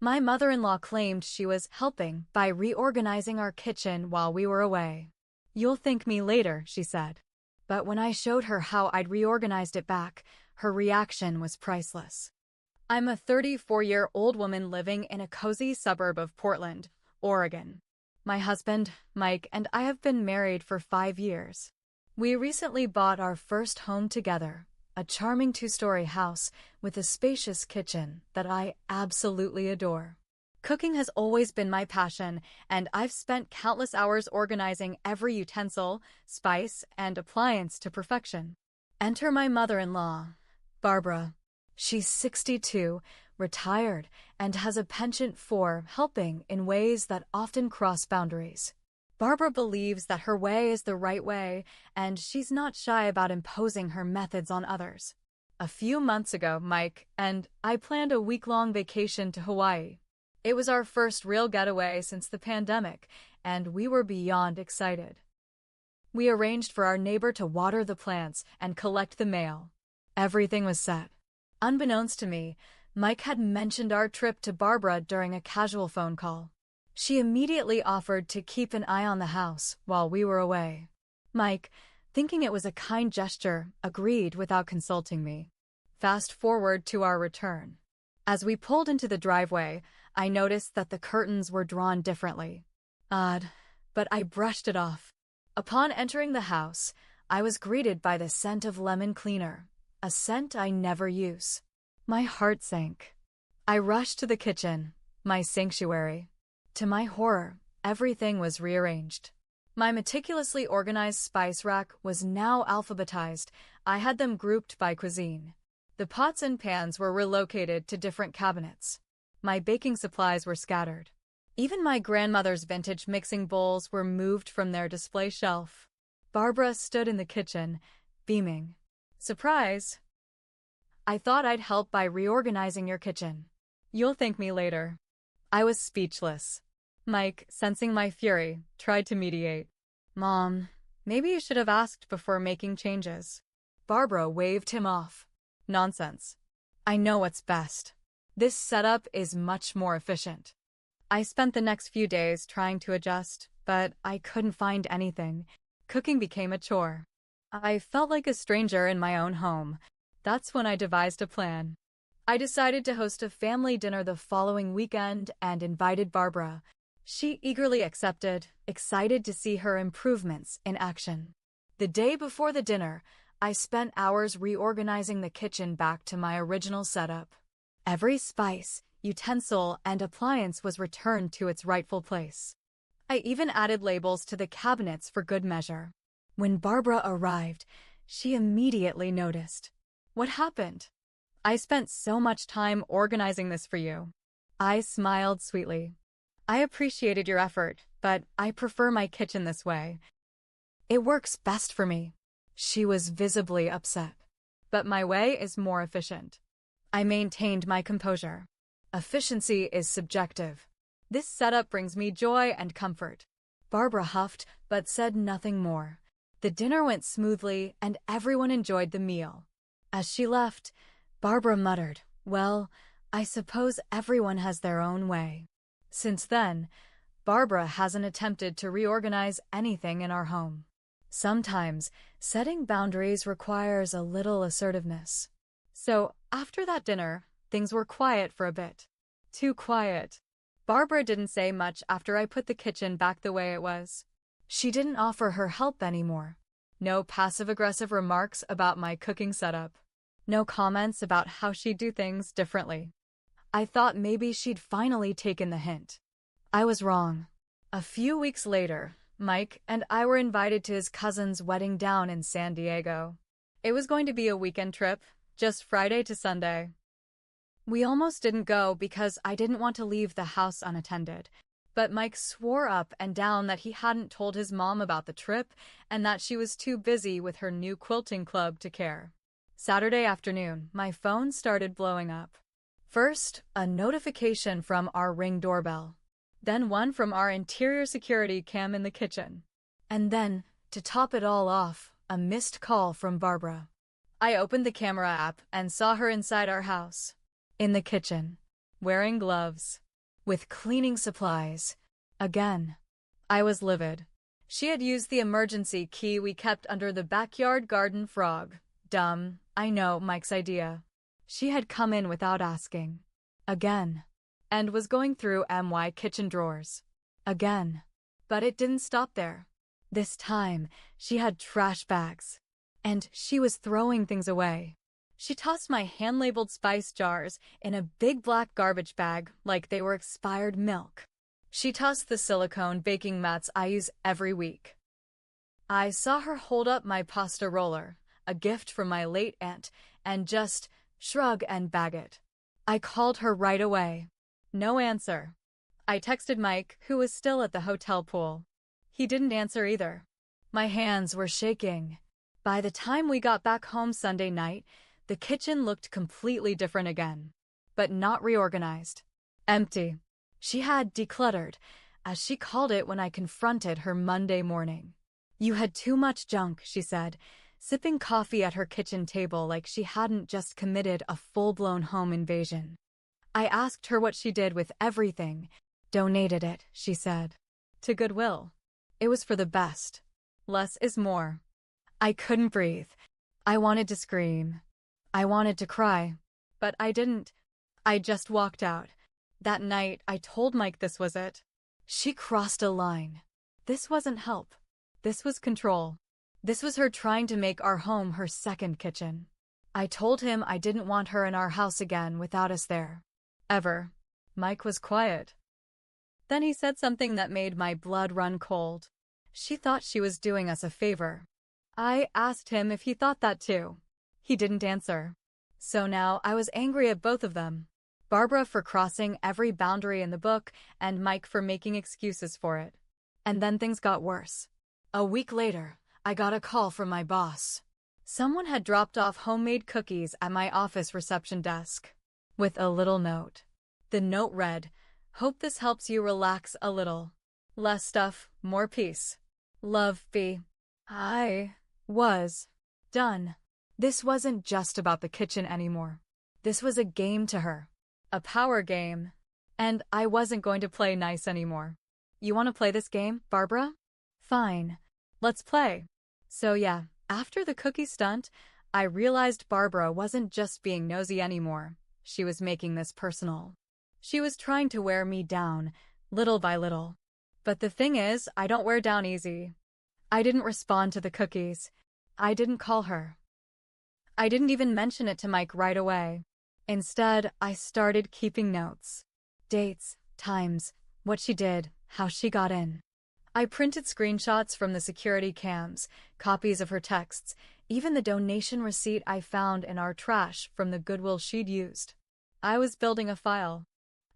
My mother-in-law claimed she was helping by reorganizing our kitchen while we were away. "You'll thank me later," she said. But when I showed her how I'd reorganized it back, her reaction was priceless. I'm a 34-year-old woman living in a cozy suburb of Portland, Oregon. My husband, Mike, and I have been married for 5 years. We recently bought our first home together, a charming 2-story house with a spacious kitchen that I absolutely adore. Cooking has always been my passion, and I've spent countless hours organizing every utensil, spice, and appliance to perfection. Enter my mother-in-law, Barbara. She's 62, retired, and has a penchant for helping in ways that often cross boundaries. Barbara believes that her way is the right way, and she's not shy about imposing her methods on others. A few months ago, Mike and I planned a week-long vacation to Hawaii. It was our first real getaway since the pandemic, and we were beyond excited. We arranged for our neighbor to water the plants and collect the mail. Everything was set. Unbeknownst to me, Mike had mentioned our trip to Barbara during a casual phone call. She immediately offered to keep an eye on the house while we were away. Mike, thinking it was a kind gesture, agreed without consulting me. Fast forward to our return. As we pulled into the driveway, I noticed that the curtains were drawn differently. Odd, but I brushed it off. Upon entering the house, I was greeted by the scent of lemon cleaner, a scent I never use. My heart sank. I rushed to the kitchen, my sanctuary. To my horror, everything was rearranged. My meticulously organized spice rack was now alphabetized. I had them grouped by cuisine. The pots and pans were relocated to different cabinets. My baking supplies were scattered. Even my grandmother's vintage mixing bowls were moved from their display shelf. Barbara stood in the kitchen, beaming. "Surprise! I thought I'd help by reorganizing your kitchen. You'll thank me later." I was speechless. Mike, sensing my fury, tried to mediate. "Mom, maybe you should have asked before making changes." Barbara waved him off. "Nonsense. I know what's best. This setup is much more efficient." I spent the next few days trying to adjust, but I couldn't find anything. Cooking became a chore. I felt like a stranger in my own home. That's when I devised a plan. I decided to host a family dinner the following weekend and invited Barbara. She eagerly accepted, excited to see her improvements in action. The day before the dinner, I spent hours reorganizing the kitchen back to my original setup. Every spice, utensil, and appliance was returned to its rightful place. I even added labels to the cabinets for good measure. When Barbara arrived, she immediately noticed. "What happened?" "I spent so much time organizing this for you." I smiled sweetly. "I appreciated your effort, but I prefer my kitchen this way. It works best for me." She was visibly upset. "But my way is more efficient." I maintained my composure. Efficiency is subjective. This setup brings me joy and comfort. Barbara huffed, but said nothing more. The dinner went smoothly, and everyone enjoyed the meal. As she left, Barbara muttered, "Well, I suppose everyone has their own way." Since then, Barbara hasn't attempted to reorganize anything in our home. Sometimes, setting boundaries requires a little assertiveness. So, after that dinner, things were quiet for a bit. Too quiet. Barbara didn't say much after I put the kitchen back the way it was. She didn't offer her help anymore. No passive-aggressive remarks about my cooking setup. No comments about how she'd do things differently. I thought maybe she'd finally taken the hint. I was wrong. A few weeks later, Mike and I were invited to his cousin's wedding down in San Diego. It was going to be a weekend trip, just Friday to Sunday. We almost didn't go because I didn't want to leave the house unattended, but Mike swore up and down that he hadn't told his mom about the trip and that she was too busy with her new quilting club to care. Saturday afternoon, my phone started blowing up. First, a notification from our Ring doorbell. Then one from our interior security cam in the kitchen. And then, to top it all off, a missed call from Barbara. I opened the camera app and saw her inside our house. In the kitchen. Wearing gloves. with cleaning supplies. Again. I was livid. She had used the emergency key we kept under the backyard garden frog. Dumb, I know, Mike's idea. She had come in without asking. Again. And was going through my kitchen drawers. Again. But it didn't stop there. This time, she had trash bags. And she was throwing things away. She tossed my hand-labeled spice jars in a big black garbage bag like they were expired milk. She tossed the silicone baking mats I use every week. I saw her hold up my pasta roller, a gift from my late aunt, and just shrug and bag it. I called her right away. No answer. I texted Mike, who was still at the hotel pool. He didn't answer either. My hands were shaking. By the time we got back home Sunday night, the kitchen looked completely different again. But not reorganized. Empty. She had decluttered, as she called it when I confronted her Monday morning. You had too much junk, she said, sipping coffee at her kitchen table like she hadn't just committed a full-blown home invasion. I asked her what she did with everything. Donated it, she said. To Goodwill. It was for the best. Less is more. I couldn't breathe. I wanted to scream. I wanted to cry. But I didn't. I just walked out. That night, I told Mike this was it. She crossed a line. This wasn't help. This was control. This was her trying to make our home her second kitchen. I told him I didn't want her in our house again without us there. Ever. Mike was quiet. Then he said something that made my blood run cold. She thought she was doing us a favor. I asked him if he thought that too. He didn't answer. So now I was angry at both of them. Barbara for crossing every boundary in the book, and Mike for making excuses for it. And then things got worse. A week later, I got a call from my boss. Someone had dropped off homemade cookies at my office reception desk. With a little note. The note read, "Hope this helps you relax a little. Less stuff, more peace. Love, B." I was done. This wasn't just about the kitchen anymore. This was a game to her. A power game. And I wasn't going to play nice anymore. You want to play this game, Barbara? Fine. Let's play. So yeah, after the cookie stunt, I realized Barbara wasn't just being nosy anymore. She was making this personal. She was trying to wear me down, little by little. But the thing is, I don't wear down easy. I didn't respond to the cookies. I didn't call her. I didn't even mention it to Mike right away. Instead, I started keeping notes. Dates, times, what she did, how she got in. I printed screenshots from the security cams, copies of her texts, even the donation receipt I found in our trash from the Goodwill she'd used. I was building a file.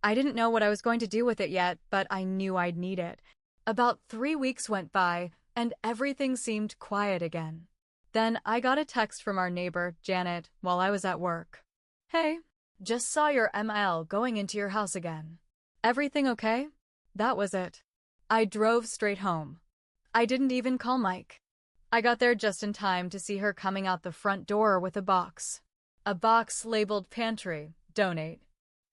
I didn't know what I was going to do with it yet, but I knew I'd need it. About 3 weeks went by, and everything seemed quiet again. Then I got a text from our neighbor, Janet, while I was at work. "Hey, just saw your ML going into your house again. Everything okay?" That was it. I drove straight home. I didn't even call Mike. I got there just in time to see her coming out the front door with a box. A box labeled pantry, donate.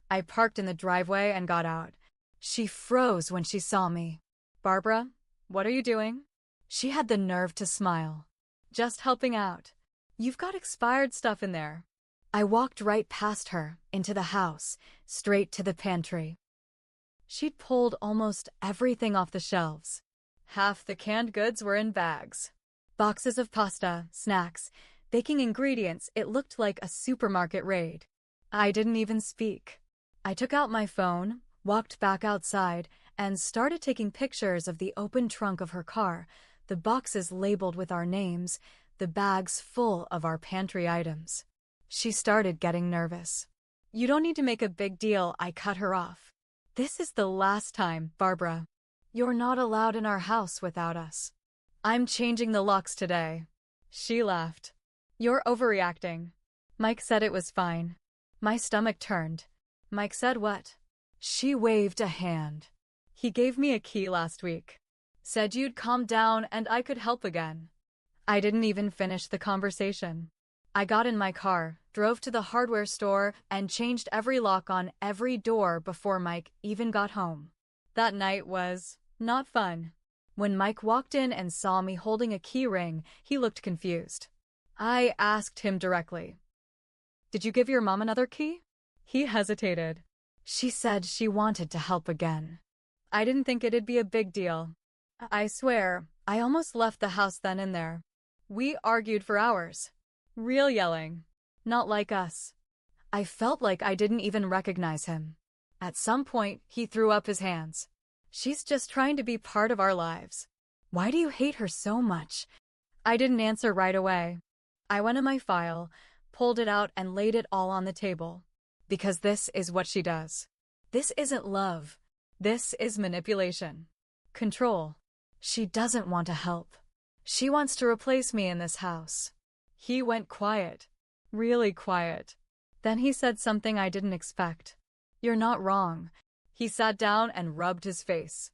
I parked in the driveway and got out. She froze when she saw me. "Barbara, what are you doing?" She had the nerve to smile. "Just helping out. You've got expired stuff in there." I walked right past her, into the house, straight to the pantry. She'd pulled almost everything off the shelves. Half the canned goods were in bags. Boxes of pasta, snacks, baking ingredients. It looked like a supermarket raid. I didn't even speak. I took out my phone, walked back outside, and started taking pictures of the open trunk of her car, the boxes labeled with our names, the bags full of our pantry items. She started getting nervous. "You don't need to make a big deal," I cut her off. "This is the last time, Barbara. You're not allowed in our house without us. I'm changing the locks today." She laughed. "You're overreacting." Mike said it was fine. My stomach turned. Mike said what? She waved a hand. "He gave me a key last week. Said you'd calm down and I could help again." I didn't even finish the conversation. I got in my car, drove to the hardware store, and changed every lock on every door before Mike even got home. That night was not fun. When Mike walked in and saw me holding a key ring, he looked confused. I asked him directly, "Did you give your mom another key?" He hesitated. She said she wanted to help again. I didn't think it'd be a big deal. I swear, I almost left the house then and there. We argued for hours. Real yelling. Not like us. I felt like I didn't even recognize him. At some point, he threw up his hands. "She's just trying to be part of our lives. Why do you hate her so much?" I didn't answer right away. I went to my file, pulled it out, and laid it all on the table. Because this is what she does. This isn't love. This is manipulation. Control. She doesn't want to help. She wants to replace me in this house. He went quiet. Really quiet. Then he said something I didn't expect. "You're not wrong." He sat down and rubbed his face.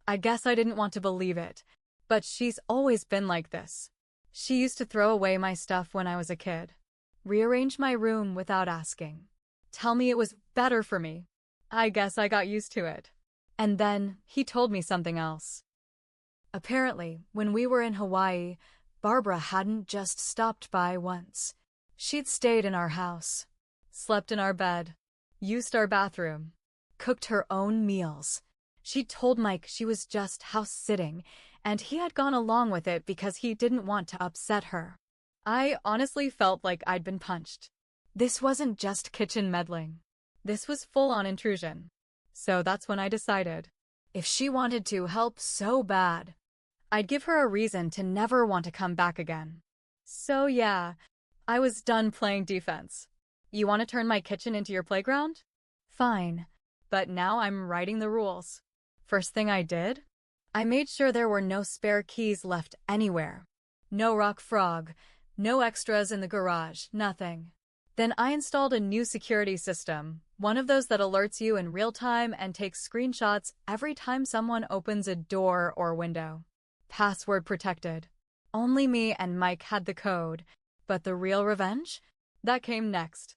I guess I didn't want to believe it, but she's always been like this. She used to throw away my stuff when I was a kid. Rearrange my room without asking. Tell me it was better for me. I guess I got used to it. And then he told me something else. Apparently, when we were in Hawaii, Barbara hadn't just stopped by once. She'd stayed in our house, slept in our bed, used our bathroom, cooked her own meals. She told Mike she was just house-sitting, and he had gone along with it because he didn't want to upset her. I honestly felt like I'd been punched. This wasn't just kitchen meddling. This was full-on intrusion. So that's when I decided, if she wanted to help so bad, I'd give her a reason to never want to come back again. So yeah, I was done playing defense. You want to turn my kitchen into your playground? Fine. But now I'm writing the rules. First thing I did? I made sure there were no spare keys left anywhere. No rock frog, no extras in the garage, nothing. Then I installed a new security system, one of those that alerts you in real time and takes screenshots every time someone opens a door or window. Password protected. Only me and Mike had the code, but the real revenge? That came next.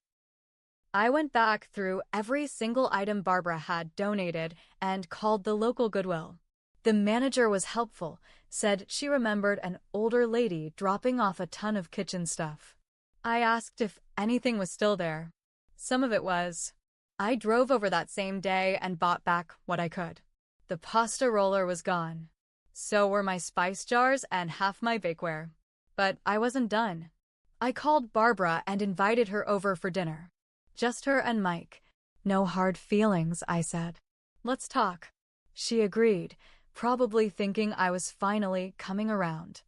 I went back through every single item Barbara had donated and called the local Goodwill. The manager was helpful, said she remembered an older lady dropping off a ton of kitchen stuff. I asked if anything was still there. Some of it was. I drove over that same day and bought back what I could. The pasta roller was gone. So were my spice jars and half my bakeware. But I wasn't done. I called Barbara and invited her over for dinner. Just her and Mike. No hard feelings, I said. Let's talk. She agreed, probably thinking I was finally coming around.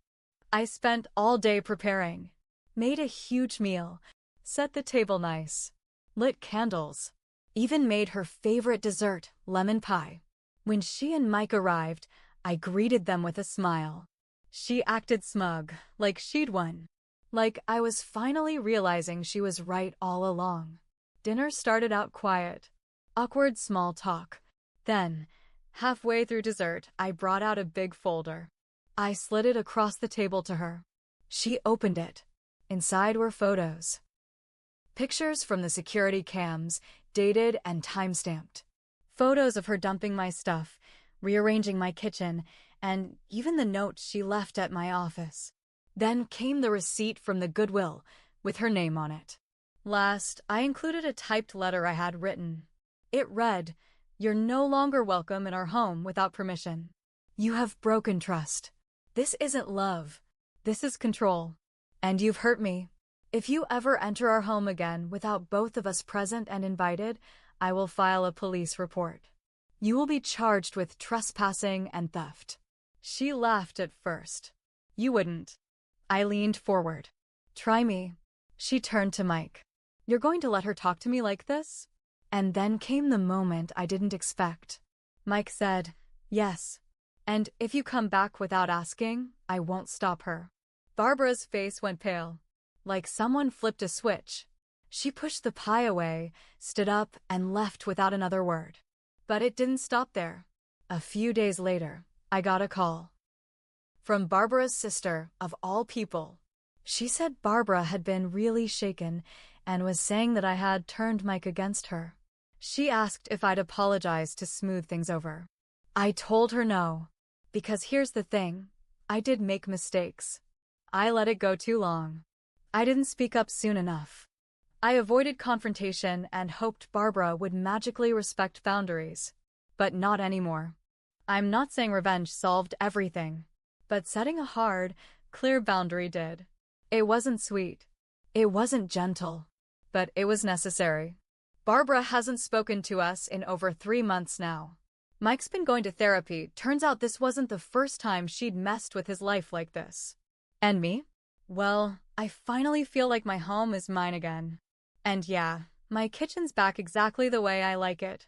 I spent all day preparing. Made a huge meal. Set the table nice. Lit candles. Even made her favorite dessert, lemon pie. When she and Mike arrived, I greeted them with a smile. She acted smug, like she'd won. Like I was finally realizing she was right all along. Dinner started out quiet. Awkward small talk. Then, halfway through dessert, I brought out a big folder. I slid it across the table to her. She opened it. Inside were photos. Pictures from the security cams, dated and time-stamped. Photos of her dumping my stuff, rearranging my kitchen, and even the note she left at my office. Then came the receipt from the Goodwill, with her name on it. Last, I included a typed letter I had written. It read, "You're no longer welcome in our home without permission. You have broken trust. This isn't love. This is control. And you've hurt me. If you ever enter our home again without both of us present and invited, I will file a police report. You will be charged with trespassing and theft." She laughed at first. You wouldn't. I leaned forward. Try me. She turned to Mike. You're going to let her talk to me like this? And then came the moment I didn't expect. Mike said, yes. And if you come back without asking, I won't stop her. Barbara's face went pale, like someone flipped a switch. She pushed the pie away, stood up, and left without another word. But it didn't stop there. A few days later, I got a call. From Barbara's sister, of all people. She said Barbara had been really shaken and was saying that I had turned Mike against her. She asked if I'd apologize to smooth things over. I told her no. Because here's the thing, I did make mistakes. I let it go too long. I didn't speak up soon enough. I avoided confrontation and hoped Barbara would magically respect boundaries. But not anymore. I'm not saying revenge solved everything, but setting a hard, clear boundary did. It wasn't sweet. It wasn't gentle. But it was necessary. Barbara hasn't spoken to us in over 3 months now. Mike's been going to therapy. Turns out this wasn't the first time she'd messed with his life like this. And me? Well, I finally feel like my home is mine again. And yeah, my kitchen's back exactly the way I like it.